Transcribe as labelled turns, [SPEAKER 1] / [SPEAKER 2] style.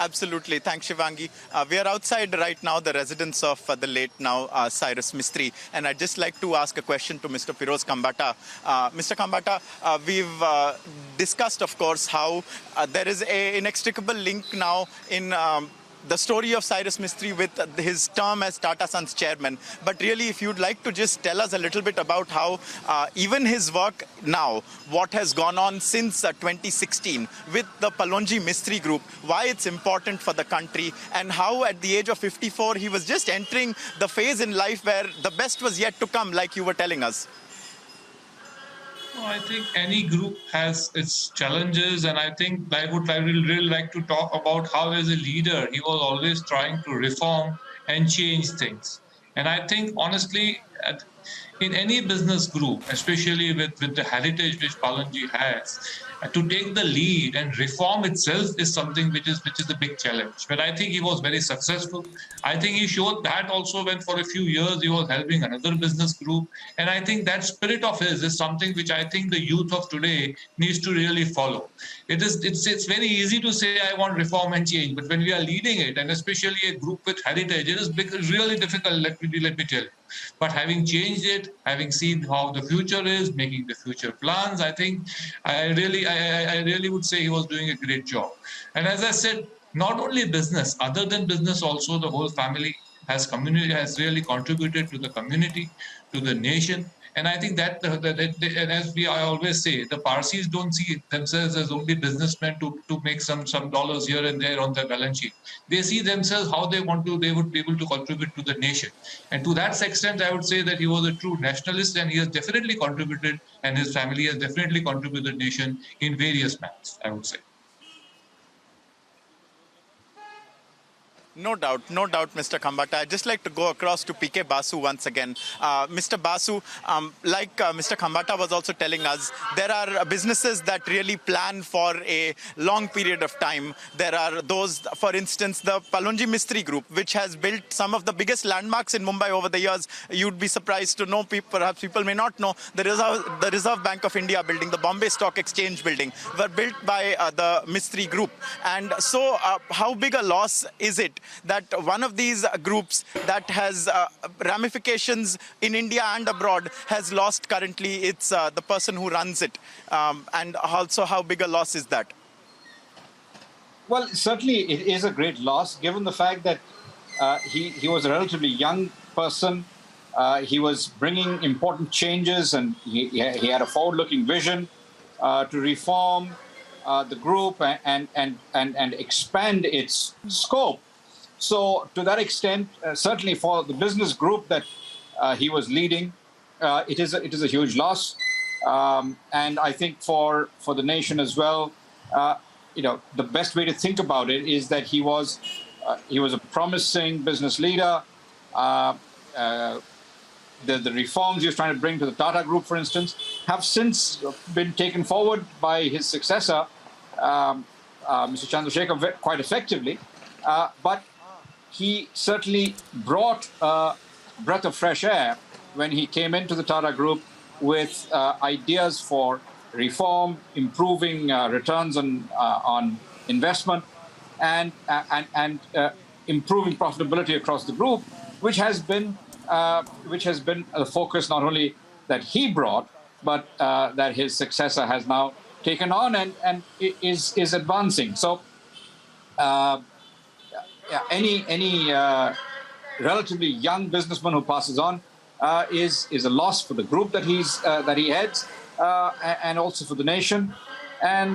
[SPEAKER 1] Absolutely. Thanks, Shivangi. We are outside right now, the residence of the late now Cyrus Mistry. And I'd just like to ask a question to Mr. Piruz Khambatta. Mr. Khambatta, we've discussed, of course, how there is an inextricable link now in the story of Cyrus Mistry with his term as Tata Sons chairman. But really, if you'd like to just tell us a little bit about how even his work now, what has gone on since 2016 with the Palonji Mistry Group, why it's important for the country, and how at the age of 54, he was just entering the phase in life where the best was yet to come, like you were telling us.
[SPEAKER 2] Well, I think any group has its challenges, and I think I would really like to talk about how, as a leader, he was always trying to reform and change things. And I think, honestly, in any business group, especially with the heritage which Palanji has, to take the lead and reform itself is something which is a big challenge. But I think he was very successful. I think he showed that also when for a few years he was helping another business group. And I think that spirit of his is something which I think the youth of today needs to really follow. It's very easy to say I want reform and change, but when we are leading it, and especially a group with heritage, it is really difficult. Let me tell you. But having changed it, having seen how the future is, making the future plans, I think I really would say he was doing a great job. And as I said, not only business, other than business, also the whole family has really contributed to the community, to the nation. And I think and as I always say, the Parsis don't see themselves as only businessmen to make some dollars here and there on their balance sheet. They see themselves how they would be able to contribute to the nation. And to that extent, I would say that he was a true nationalist, and he has definitely contributed, and his family has definitely contributed to the nation in various manners, I would say.
[SPEAKER 1] No doubt, Mr. Khambatta. I'd just like to go across to PK Basu once again. Mr. Basu, like Mr. Khambatta was also telling us, there are businesses that really plan for a long period of time. There are those, for instance, the Palonji Mistry Group, which has built some of the biggest landmarks in Mumbai over the years. You'd be surprised to know, perhaps people may not know, the Reserve Bank of India building, the Bombay Stock Exchange building, were built by the Mistry Group. And so how big a loss is it that one of these groups that has ramifications in India and abroad has lost currently it's the person who runs it? And also, how big a loss is that?
[SPEAKER 3] Well, certainly it is a great loss, given the fact that he was a relatively young person. He was bringing important changes, and he had a forward-looking vision to reform the group and expand its scope. So to that extent, certainly for the business group that he was leading, it is a huge loss. And I think for the nation as well, the best way to think about it is that he was a promising business leader. The reforms he was trying to bring to the Tata Group, for instance, have since been taken forward by his successor, Mr. Chandrasekhar, quite effectively. But he certainly brought a breath of fresh air when he came into the Tata Group with ideas for reform, improving returns on investment, and improving profitability across the group, which has been a focus not only that he brought, but that his successor has now taken on and is advancing. So. Any relatively young businessman who passes on is a loss for the group that he heads, and also for the nation. And